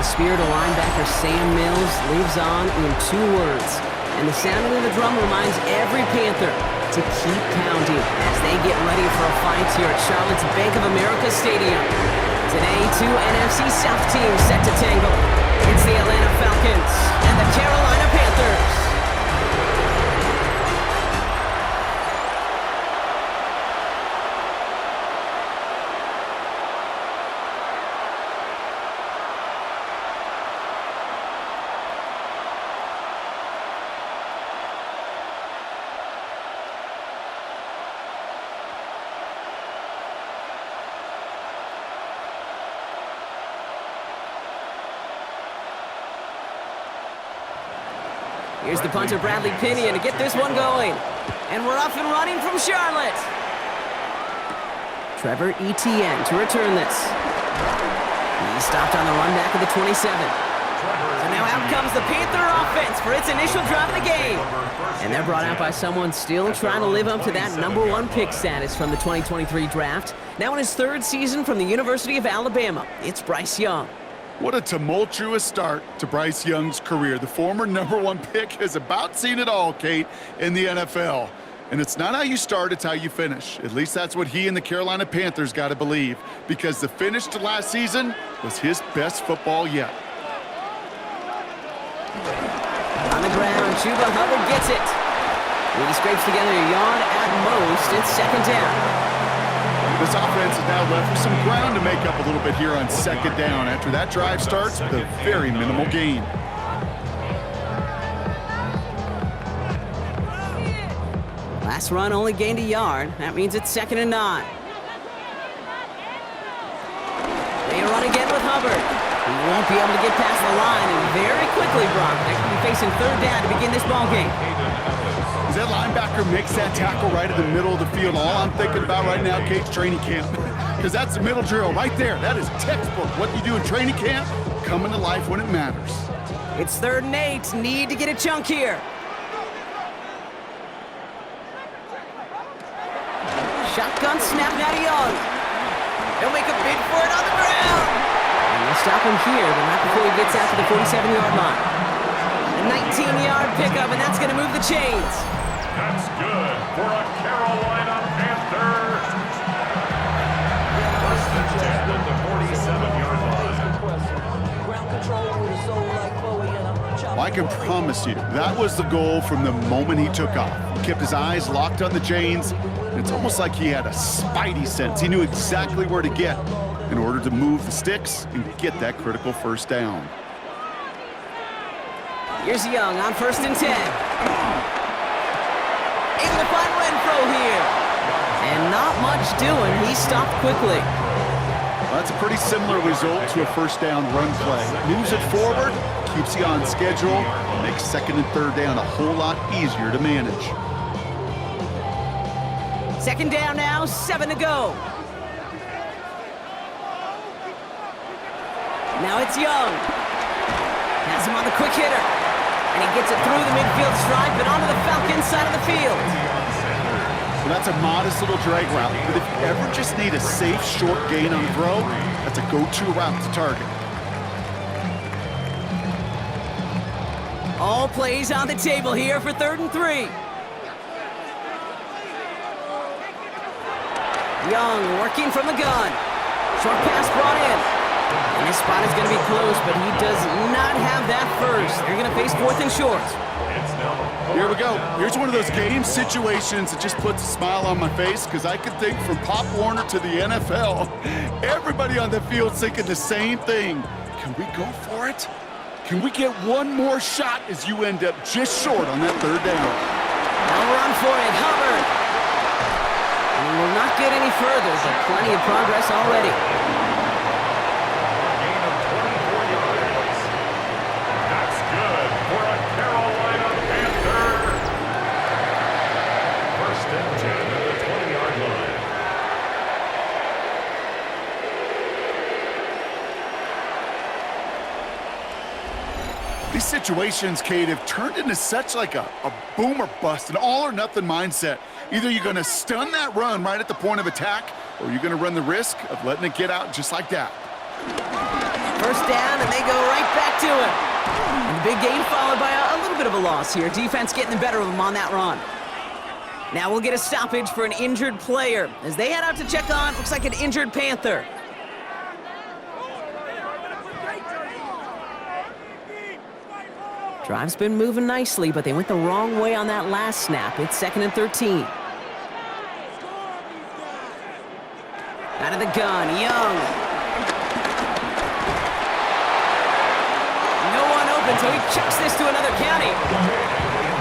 The spirit of linebacker Sam Mills lives on in 2 words. And the sounding of the drum reminds every Panther to keep pounding as they get ready for a fight here at Charlotte's Bank of America Stadium. Today, 2 NFC South teams set to tangle. It's the Atlanta Falcons and the Carolina Panthers. Here's the punter, Bradley Pinion, to get this one going. And we're off and running from Charlotte. Trevor Etienne to return this. He stopped on the run back of the 27. So now out comes the Panther offense for its initial drive of the game. And they're brought out by someone still trying to live up to that #1 pick status from the 2023 draft. Now in his 3rd season from the University of Alabama, it's Bryce Young. What a tumultuous start to Bryce Young's career. The former #1 pick has about seen it all, Kate, in the NFL. And it's not how you start, it's how you finish. At least that's what he and the Carolina Panthers got to believe, because the finish to last season was his best football yet. On the ground, Chuba Hubbard gets it. He scrapes together a yard at most. It's 2nd down. This offense is now left with some ground to make up a little bit here on 2nd down after that drive starts with a very minimal gain. Last run only gained a yard. That means it's 2nd and 9. They run again with Hubbard. He won't be able to get past the line, and very quickly, Brock, they could be facing 3rd down to begin this ball game. As that linebacker makes that tackle right in the middle of the field, all I'm thinking about right now, Kate's training camp. Because that's the middle drill right there. That is textbook. What you do in training camp, coming to life when it matters. It's 3rd and 8. Need to get a chunk here. Shotgun snap now to Young. He'll make a bid for it on the ground. And they'll stop him here, but not before he gets out to the 47-yard line. A 19-yard pickup, and that's going to move the chains. That's good for a Carolina Panther. First and 10 at the 47-yard line. Well, I can promise you, that was the goal from the moment he took off. He kept his eyes locked on the chains. It's almost like he had a spidey sense. He knew exactly where to get in order to move the sticks and get that critical 1st down. Here's Young on 1st and 10. Able to find Renfro here. And not much doing. He stopped quickly. Well, that's a pretty similar result to a 1st down run play. Moves it forward, keeps you on schedule, makes 2nd and 3rd down a whole lot easier to manage. 2nd down now, 7 to go. Now it's Young. Has him on the quick hitter. And he gets it through the midfield stripe and onto the Falcons side of the field. Well, that's a modest little drag route, but if you ever just need a safe, short gain on throw, that's a go-to route to target. All plays on the table here for 3rd and 3. Young working from the gun. Short pass brought in. And this spot is going to be close, but he does not have that first. They're going to face 4th and short. Here we go. Here's one of those game situations that just puts a smile on my face, because I can think from Pop Warner to the NFL, everybody on the field's thinking the same thing. Can we go for it? Can we get one more shot as you end up just short on that 3rd down? Now run for it, Hubbard. And he will not get any further, but plenty of progress already. Gain of 24 yards. That's good for a Carolina Panther. 1st and 10 at the 20-yard line. These situations, Kate, have turned into such like a boom or bust, an all-or-nothing mindset. Either you're going to stun that run right at the point of attack, or you're going to run the risk of letting it get out just like that. first down, and they go right back to it. And the big gain followed by a little bit of a loss here. Defense getting the better of them on that run. Now we'll get a stoppage for an injured player as they head out to check on, looks like an injured Panther. Drive's been moving nicely, but they went the wrong way on that last snap. It's 2nd and 13. Out of the gun, Young. No one open, so he chucks this to another county.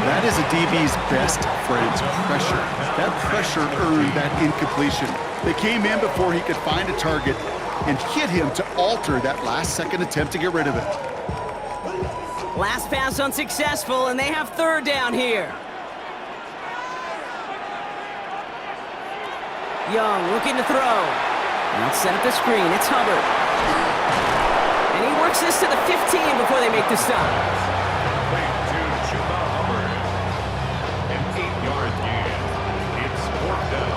That is a DB's best friend's pressure. That pressure earned that incompletion. They came in before he could find a target and hit him to alter that last-second attempt to get rid of it. Last pass unsuccessful, and they have 3rd down here. Young looking to throw. Now set up the screen. It's Hubbard. And he works this to the 15 before they make the stop. An 8-yard gain. It's 4th down.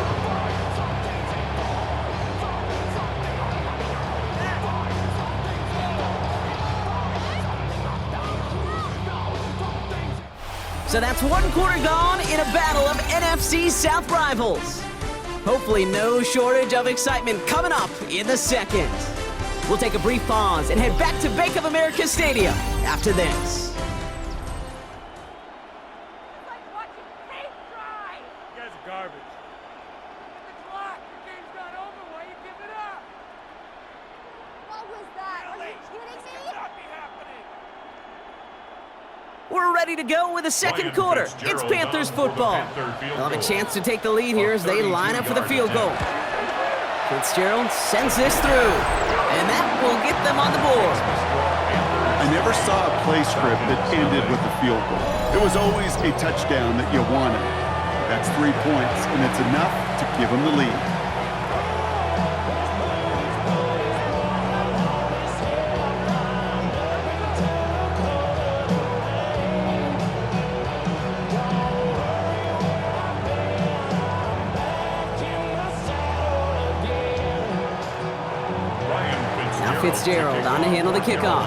So that's 1 quarter gone in a battle of NFC South rivals. Hopefully no shortage of excitement coming up in the second. We'll take a brief pause and head back to Bank of America Stadium after this. We're ready to go with the second quarter. It's Panthers football. They'll have a chance to take the lead here as they line up for the field goal. Fitzgerald sends this through, and that will get them on the board. I never saw a play script that ended with a field goal. It was always a touchdown that you wanted. That's 3 points, and it's enough to give them the lead. Fitzgerald on to handle the kickoff.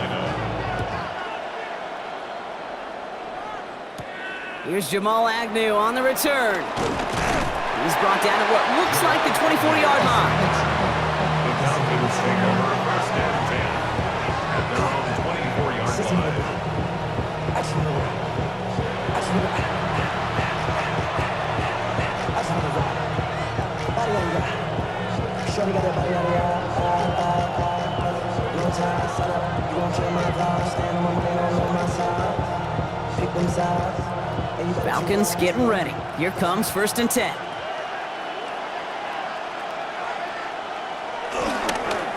Here's Jamal Agnew on the return. He's brought down at what looks like the 24-yard line. The Falcons take over 1st and 10 at their own 24-yard line. Falcons getting ready. Here comes 1st and 10.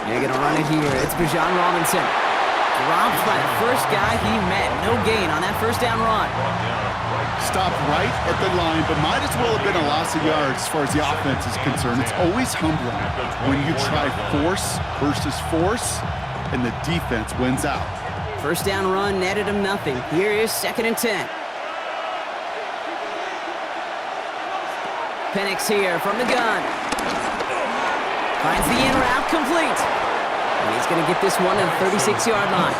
They're going to run it here. It's Bijan Robinson. Dropped by the first guy he met. No gain on that 1st down run. Stopped right at the line, but might as well have been a loss of yards as far as the offense is concerned. It's always humbling when you try force versus force, and the defense wins out. 1st down run netted him nothing. Here is 2nd and 10. Penix here from the gun. Finds the in route complete. And he's going to get this one at the 36-yard line.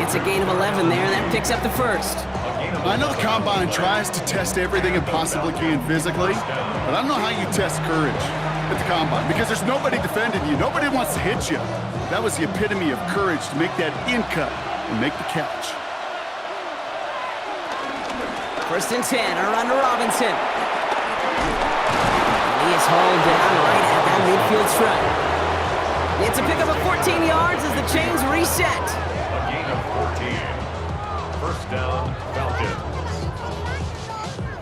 It's a gain of 11 there, and that picks up the 1st. I know the Combine tries to test everything it possibly can physically, but I don't know how you test courage at the Combine because there's nobody defending you. Nobody wants to hit you. That was the epitome of courage to make that in cut and make the catch. 1st and 10, a run to Robinson. He is hauled down right at that midfield stripe. It's a pickup of 14 yards as the chains reset. A gain of 14. 1st down, Falcons.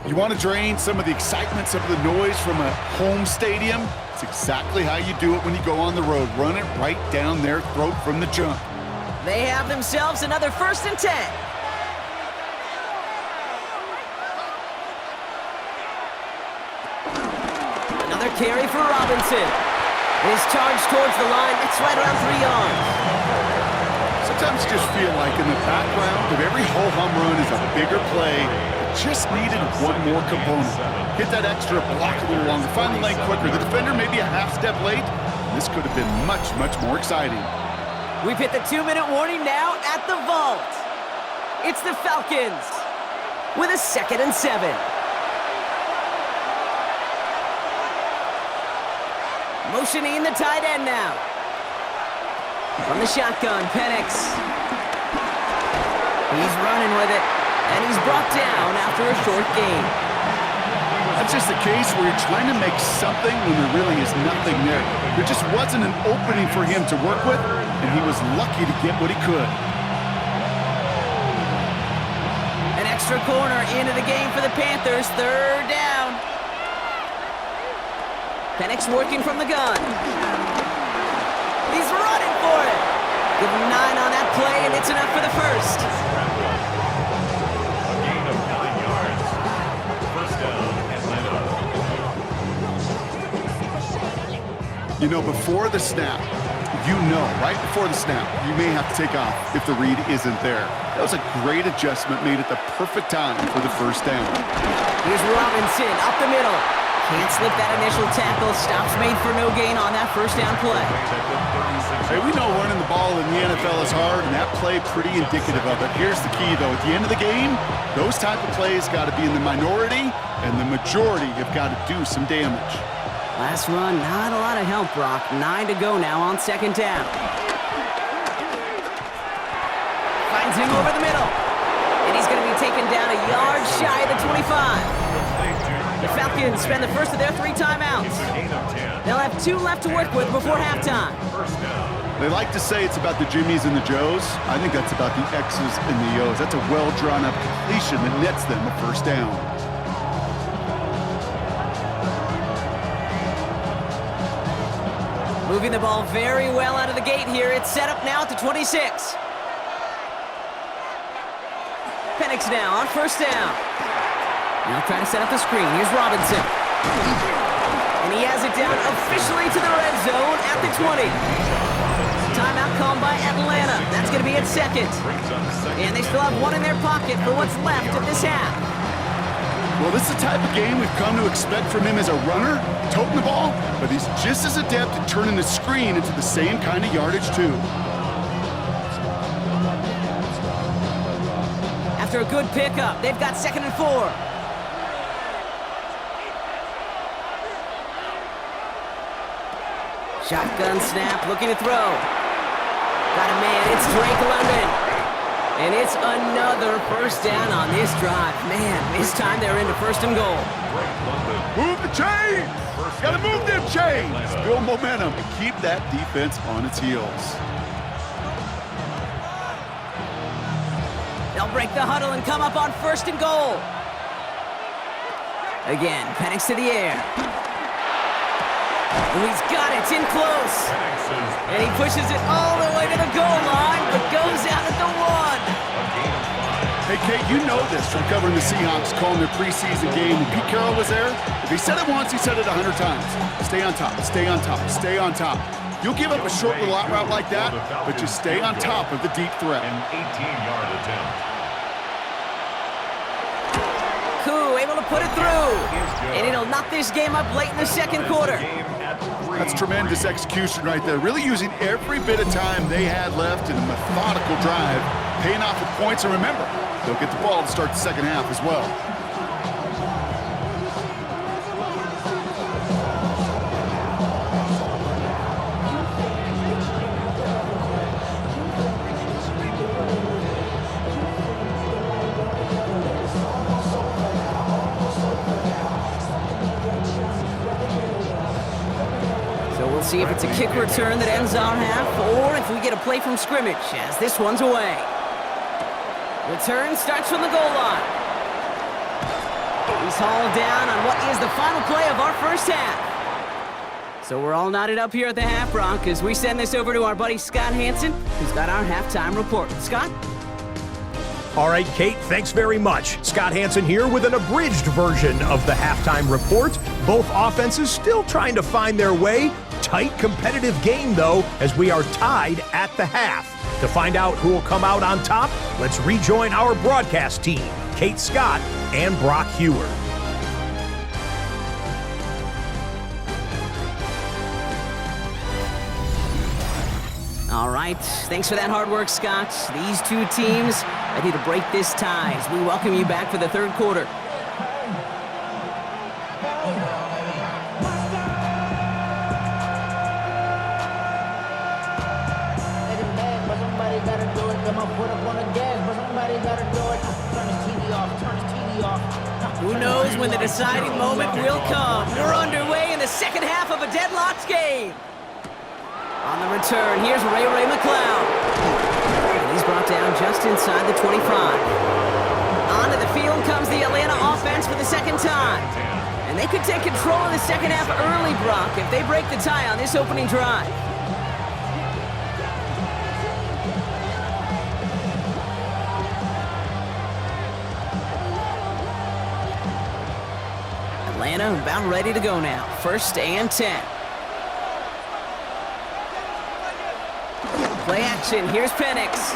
You want to drain some of the excitement, some of the noise from a home stadium? It's exactly how you do it when you go on the road. Run it right down their throat from the jump. They have themselves another 1st and 10. Carry for Robinson. His charge towards the line, it's right around 3 yards. Sometimes you just feel like in the background of every ho-hum run is a bigger play. It just needed one more component. Hit that extra block a little longer, find the lane quicker. The defender maybe a half step late. This could have been much, much more exciting. We've hit the 2-minute warning now at the vault. It's the Falcons with a 2nd and 7. Motioning the tight end now. From the shotgun, Penix. He's running with it, and he's brought down after a short gain. That's just a case where you're trying to make something when there really is nothing there. There just wasn't an opening for him to work with, and he was lucky to get what he could. An extra corner into the game for the Panthers. 3rd down. Penix working from the gun. He's running for it. Give him 9 on that play, and it's enough for the first. A gain of 9 yards. First down, Atlanta. You know, before the snap, right before the snap, you may have to take off if the read isn't there. That was a great adjustment made at the perfect time for the first down. Here's Robinson up the middle. Can't slip that initial tackle. Stops made for no gain on that first down play. Hey, we know running the ball in the NFL is hard, and that play pretty indicative of it. Here's the key, though. At the end of the game, those type of plays got to be in the minority, and the majority have got to do some damage. Last run, not a lot of help, Brock. 9 to go now on 2nd down. Finds him over the middle. And he's going to be taken down a yard shy of the 25. The Falcons spend the first of their 3 timeouts. They'll have 2 left to work with before halftime. They like to say it's about the Jimmies and the Joes. I think that's about the X's and the O's. That's a well-drawn-up completion that nets them a first down. Moving the ball very well out of the gate here. It's set up now at the 26. Penix now on 1st down. Now trying to set up the screen. Here's Robinson. And he has it down officially to the red zone at the 20. Timeout called by Atlanta. That's going to be at 2nd. And they still have 1 in their pocket for what's left of this half. Well, this is the type of game we've come to expect from him as a runner, toting the ball, but he's just as adept at turning the screen into the same kind of yardage, too. After a good pickup, they've got 2nd and 4. Shotgun snap, looking to throw. Got a man, it's Drake London. And it's another first down on this drive. Man, this time they're into 1st and goal. Move the chains! Gotta move them chains! Build momentum and keep that defense on its heels. They'll break the huddle and come up on 1st and goal. Again, Penix to the air. And he's got it, it's in close. And he pushes it all the way to the goal line, but goes out at the 1. Hey, Kate, you know this from covering the Seahawks, calling their preseason game. When Pete Carroll was there, if he said it once, he said it 100 times. Stay on top, stay on top, stay on top. You'll give up a short little out route like that, but just stay on top of the deep threat. An 18-yard attempt. Koo able to put it through. And it'll knock this game up late in the 2nd quarter. That's tremendous execution right there. Really using every bit of time they had left in a methodical drive, paying off with points. And remember, they'll get the ball to start the 2nd half as well. See if it's a kick return that ends our half, or if we get a play from scrimmage, as this one's away. Return starts from the goal line. He's hauled down on what is the final play of our first half. So we're all knotted up here at the half, Bronc, as we send this over to our buddy Scott Hansen, who's got our halftime report. Scott? All right, Kate, thanks very much. Scott Hansen here with an abridged version of the halftime report. Both offenses still trying to find their way. Tight, competitive game, though, as we are tied at the half. To find out who will come out on top, let's rejoin our broadcast team, Kate Scott and Brock Hewer. All right. right, thanks for that hard work, Scott. These two teams ready to break this tie as we welcome you back for the third quarter. Who knows when the deciding moment will come? We're underway in the second half of a deadlocked game. On the return, here's Ray McLeod. And he's brought down just inside the 25. Onto the field comes the Atlanta offense for the second time. And they could take control of the second half early, Brock, if they break the tie on this opening drive. Atlanta about ready to go now. 1st and 10. Play action. Here's Penix.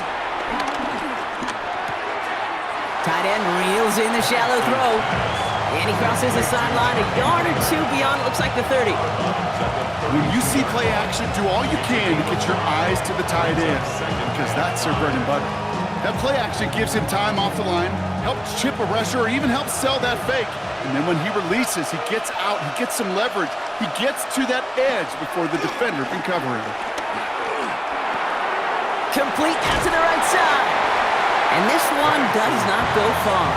Tight end reels in the shallow throw. And he crosses the sideline a yard or two beyond, looks like the 30. When you see play action, do all you can to get your eyes to the tight end, because that's their bread and butter. That play action gives him time off the line, helps chip a rusher, or even helps sell that fake. And then when he releases, he gets out, he gets some leverage. He gets to that edge before the defender can cover him. Complete out to the right side. And this one does not go far.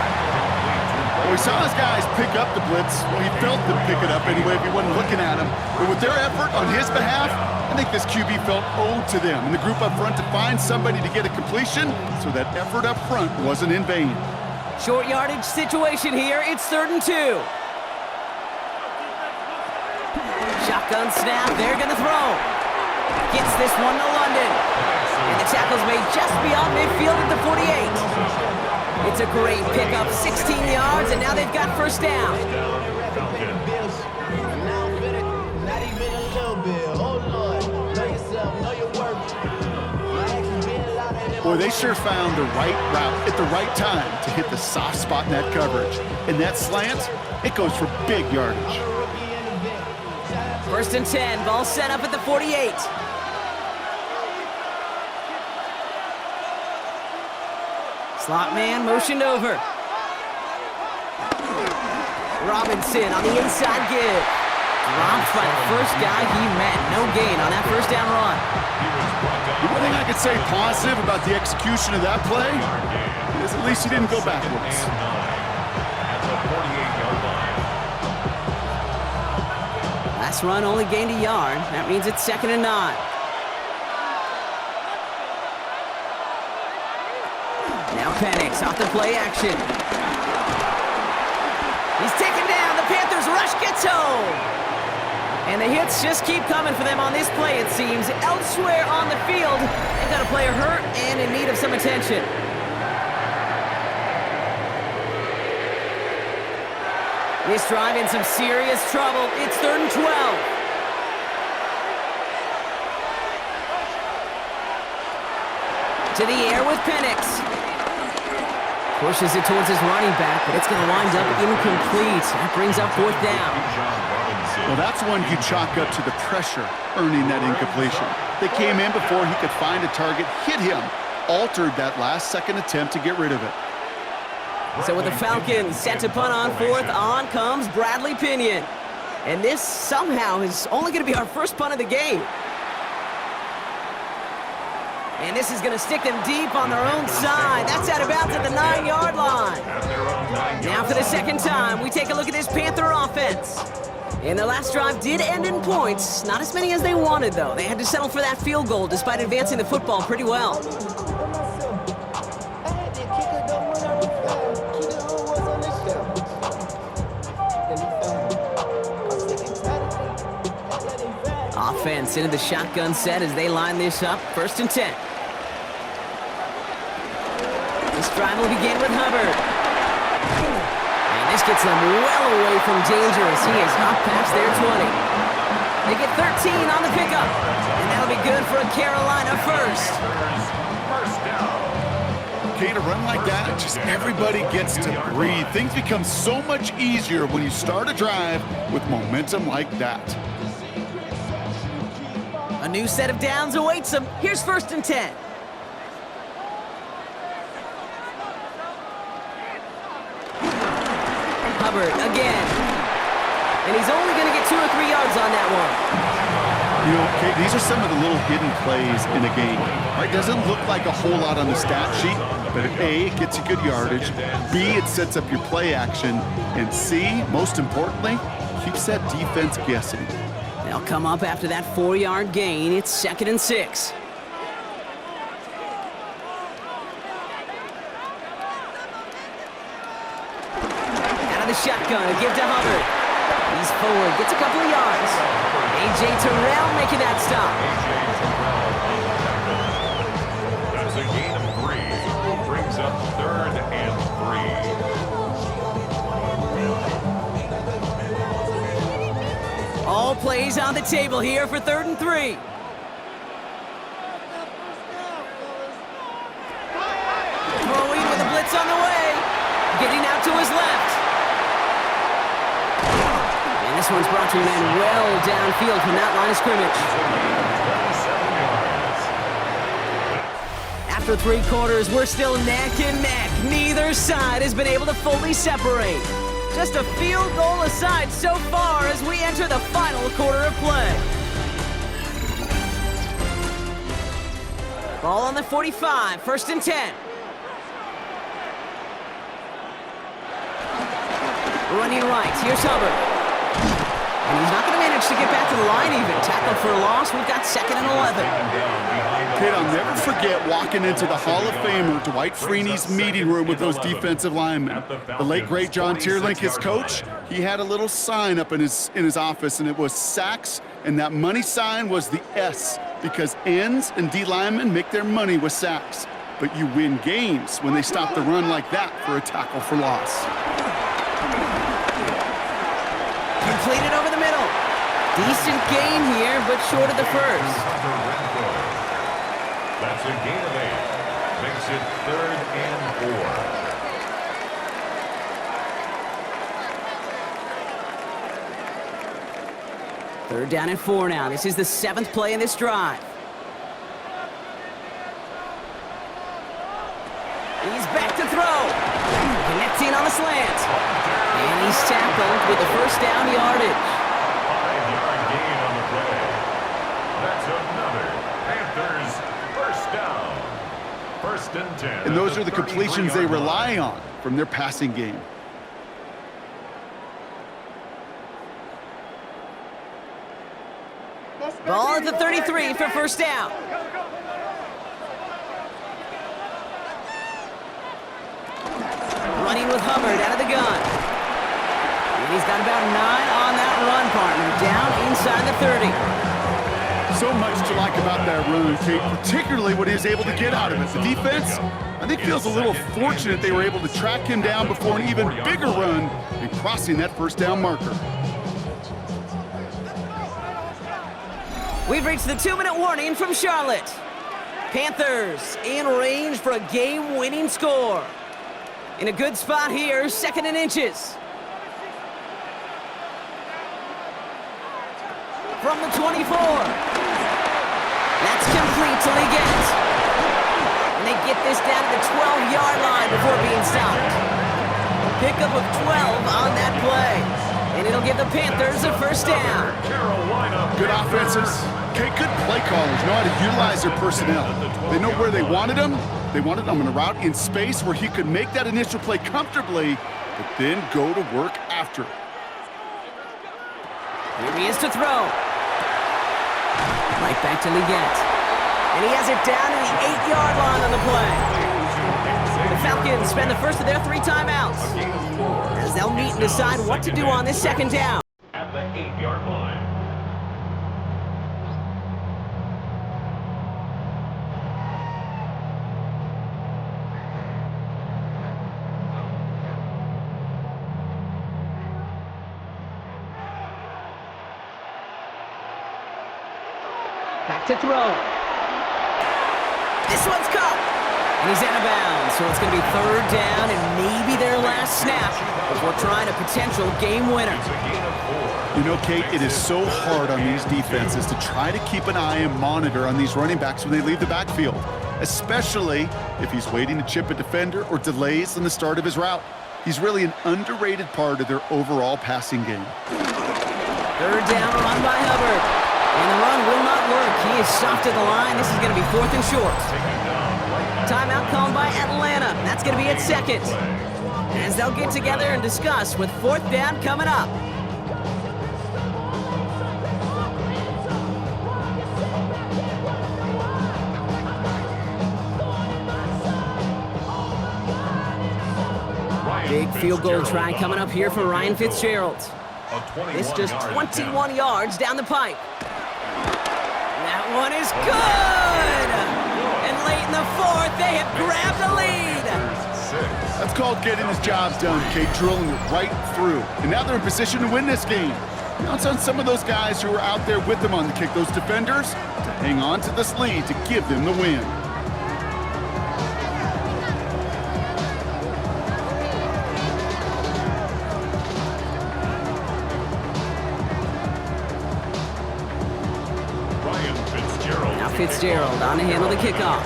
Well, we saw his guys pick up the blitz. Well, he felt them pick it up anyway if he wasn't looking at him. But with their effort on his behalf, I think this QB felt owed to them and the group up front to find somebody to get a completion, so that effort up front wasn't in vain. Short yardage situation here. It's 3rd and 2. Shotgun snap. They're going to throw. Gets this one to London. And the tackle's made just beyond midfield at the 48. It's a great pickup. 16 yards, and now they've got 1st down. Boy, they sure found the right route at the right time to hit the soft spot in that coverage. And that slant, it goes for big yardage. 1st and 10, ball set up at the 48. Slot man motioned over. Robinson on the inside give. Dropped by the first guy he met. No gain on that 1st down run. The one thing I could say positive about the execution of that play is at least he didn't go backwards. Last run only gained a yard. That means it's 2nd and 9. Now Penix off the play action. He's taken down. The Panthers rush gets home. And the hits just keep coming for them on this play, it seems. Elsewhere on the field, they've got a player hurt and in need of some attention. This drive in some serious trouble. It's 3rd and 12. To the air with Penix. Pushes it towards his running back, but it's going to wind up incomplete. That brings up 4th down. Well, that's one you chalk up to the pressure earning that incompletion. They came in before he could find a target, hit him, altered that last-second attempt to get rid of it. So with the Falcons set to punt on 4th, on comes Bradley Pinion. And this somehow is only going to be our first punt of the game. And this is going to stick them deep on their own side. That's out of bounds at the 9-yard line. Now for the second time, we take a look at this Panther offense. And their last drive did end in points. Not as many as they wanted, though. They had to settle for that field goal despite advancing the football pretty well. Offense into the shotgun set as they line this up. 1st and 10. This drive will begin with Hubbard. And this gets them well away from danger as he is up past their 20. They get 13 on the pickup. And that'll be good for a Carolina 1st. Okay, to run like that, just everybody gets to breathe. Things become so much easier when you start a drive with momentum like that. new set of downs awaits him. Here's 1st and 10. Hubbard again. And he's only going to get 2 or 3 yards on that one. You know, Kate, these are some of the little hidden plays in a game. Right? Doesn't look like a whole lot on the stat sheet, but A, it gets you good yardage. B, it sets up your play action. And C, most importantly, keeps that defense guessing. They'll come up after that 4-yard gain. It's 2nd and 6. Out of the shotgun, a give to Hubbard. He's forward, gets a couple of yards. A.J. Terrell making that stop. That's a gain of 3. Brings up 3rd and 3. All plays on the table here for 3rd and 3. Throwing with a blitz on the way. Getting out to his left. And this one's brought to an end well downfield from that line of scrimmage. After 3 quarters, we're still neck and neck. Neither side has been able to fully separate. Just a field goal aside so far as we enter the final quarter of play. Ball on the 45, 1st and 10. Running right, here's Hubbard. And he's not going to manage to get back to the line even. Tackle for a loss, we've got 2nd and 11. Kid, I'll never forget walking into the Hall of Famer Dwight Freeney's meeting room with those defensive linemen. The late, great John Tierlink, his coach, he had a little sign up in his office, and it was sacks, and that money sign was the S, because ends and D linemen make their money with sacks. But you win games when they stop the run like that for a tackle for loss. Completed over the middle. Decent gain here, but short of the first. That's a gain of 8. Makes it 3rd and 4. 3rd down and 4 now. This is the 7th play in this drive. He's back to throw. Connecting on the slant. And he's tackled with the 1st down yardage. 5-yard gain on the play. That's another Panthers 1st down. 1st and 10. And those are the completions they rely on from their passing game. Ball at the 33 for 1st down. Running with Hubbard out of the gun. And he's got about 9 on that run, partner. Down inside the 30. So much to like about that run, Kate, particularly what he was able to get out of it. The defense, I think, feels a little fortunate they were able to track him down before an even bigger run and crossing that 1st down marker. We've reached the 2-minute warning from Charlotte. Panthers in range for a game-winning score. In a good spot here, 2nd and inches. From the 24. That's complete to Liggett. And they get this down to the 12-yard line before being stopped. Pickup of 12 on that play. And it'll give the Panthers a 1st down. Good offenses. Okay, good play callers know how to utilize their personnel. They know where they wanted them. They wanted him on a route in space where he could make that initial play comfortably, but then go to work after. Here he is to throw. Right back to Liggett. And he has it down to the 8-yard line on the play. The Falcons spend the first of their 3 timeouts as they'll meet and decide what to do on this 2nd down. At the 8-yard line. Back to throw. This one's caught. And he's out of bounds, so it's going to be third down and maybe their last snap as we're trying a potential game winner. You know, Kate, it is so hard on these defenses to try to keep an eye and monitor on these running backs when they leave the backfield, especially if he's waiting to chip a defender or delays in the start of his route. He's really an underrated part of their overall passing game. Third down, run by Hubbard. And the run will not work. He is stopped at the line. This is going to be 4th and short. Timeout called by Atlanta. That's going to be at second. As they'll get together and discuss with 4th down coming up. Big field goal try coming up here for Ryan Fitzgerald. This just 21 yards down the pipe. That one is good! And late in the 4th, they have grabbed the lead. That's called getting his job done, Kate, drilling it right through. And now they're in position to win this game. Now it's on some of those guys who are out there with them on the kick, those defenders, to hang on to this lead to give them the win. Fitzgerald on to handle the kickoff.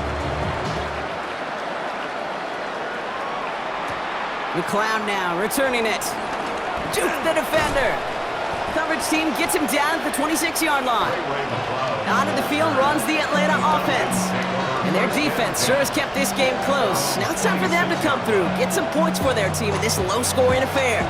McLeod now returning it. Juke the defender. Coverage team gets him down at the 26-yard line. Onto the field runs the Atlanta offense. And their defense sure has kept this game close. Now it's time for them to come through, get some points for their team in this low-scoring affair.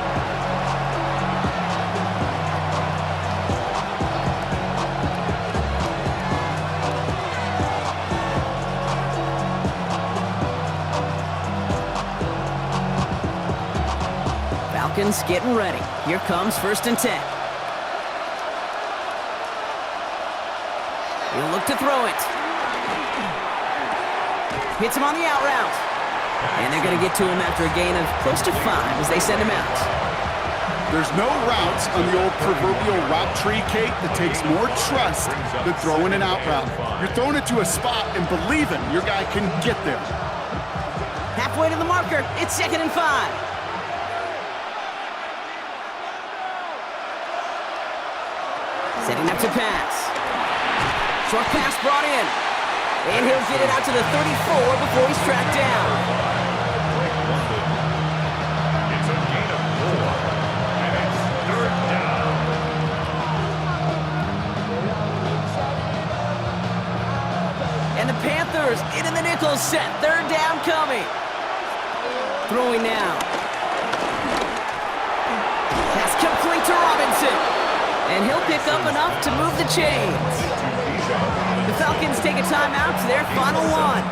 Falcons getting ready. Here comes 1st and 10. He'll look to throw it. Hits him on the out route. And they're going to get to him after a gain of close to 5 as they send him out. There's no routes on the old proverbial route tree, Kate, that takes more trust than throwing an out route. You're throwing it to a spot and believing your guy can get there. Halfway to the marker. It's 2nd and 5. Setting up to pass. Short pass brought in. And he'll get it out to the 34 before he's tracked down. It's a gain of 4. And it's 3rd down. And the Panthers in the nickel set. 3rd down coming. Throwing now. Pass complete to Robinson. And he'll pick up enough to move the chains. The Falcons take a timeout to their final one.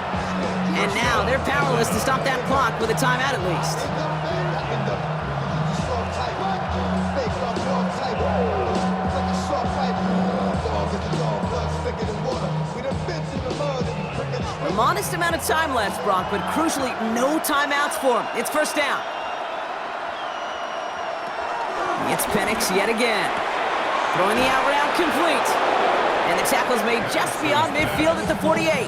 And now they're powerless to stop that clock with a timeout at least. A modest amount of time left, Brock, but crucially, no timeouts for him. It's 1st down. It's Penix yet again. Throwing the out route complete. And the tackle's made just beyond midfield at the 48.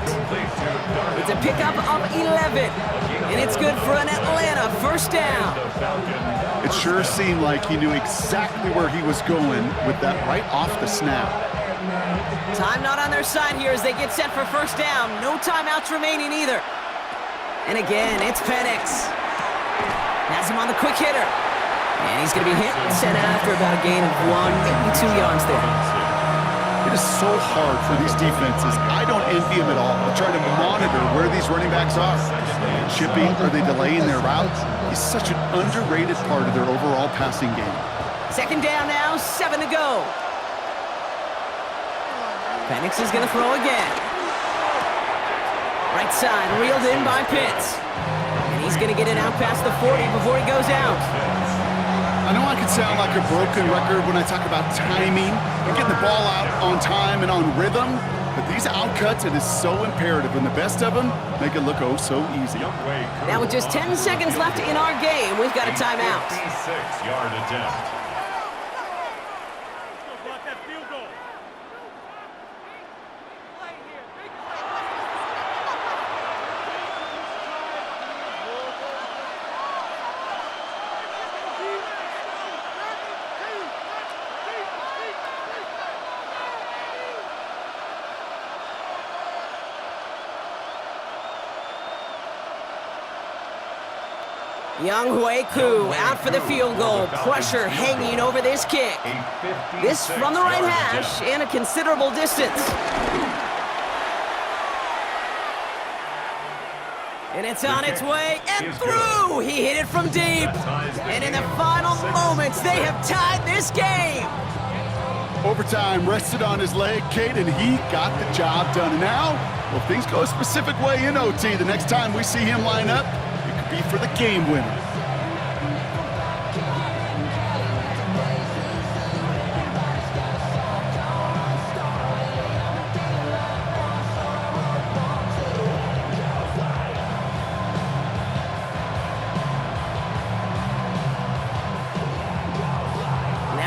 It's a pickup of 11. And it's good for an Atlanta 1st down. It sure seemed like he knew exactly where he was going with that right off the snap. Time not on their side here as they get set for 1st down. No timeouts remaining either. And again, it's Penix. Has him on the quick hitter. And he's going to be hit and sent after about a gain of 1, maybe 2 yards there. It is so hard for these defenses. I don't envy them at all. They're trying to monitor where these running backs are. Chipping, are they delaying their routes? He's such an underrated part of their overall passing game. 2nd down now, 7 to go. Penix is going to throw again. Right side, reeled in by Pitts. And he's going to get it out past the 40 before he goes out. I know I can sound like a broken record when I talk about timing and getting the ball out on time and on rhythm, but these outcuts, it is so imperative, and the best of them make it look oh so easy. Now with just 10 seconds left in our game, we've got a timeout. 56-yard attempt. Young Hueku out for the field goal. Pressure hanging over this kick. This from the right hash and a considerable distance. And it's on its way and through. He hit it from deep. And in the final moments, they have tied this game. Overtime rested on his leg, Kate, and he got the job done. And now, well, if things go a specific way in OT, the next time we see him line up, it could be for the game winner.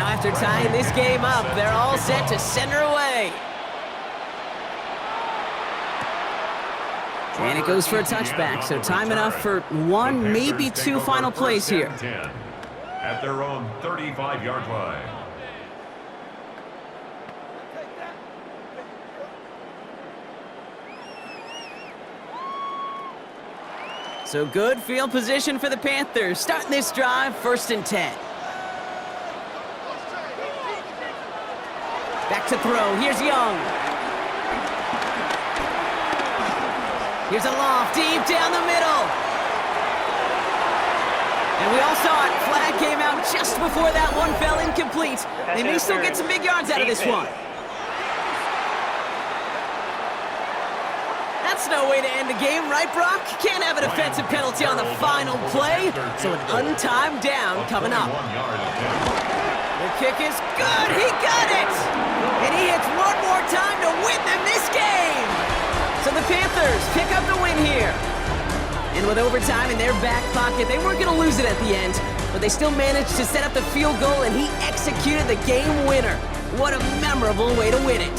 After tying this game up, they're all set to send her away. And it goes for a touchback, so time enough for one, maybe two final plays here. At their own 35-yard line. So good field position for the Panthers. Starting this drive, 1st and 10. Back to throw. Here's Young. Here's a loft deep down the middle. And we all saw it. Flag came out just before that one fell incomplete. They may still get some big yards out of this one. That's no way to end the game, right, Brock? Can't have an offensive penalty on the final play. So an untimed down coming up. The kick is good. He got it. And he hits one more time to win them this game. So the Panthers pick up the win here. And with overtime in their back pocket, they weren't going to lose it at the end, but they still managed to set up the field goal, and he executed the game winner. What a memorable way to win it.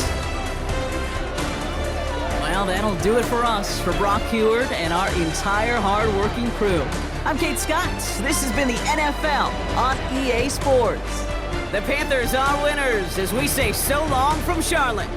Well, that'll do it for us, for Brock Heward and our entire hard-working crew. I'm Kate Scott. This has been the NFL on EA Sports. The Panthers are winners as we say so long from Charlotte.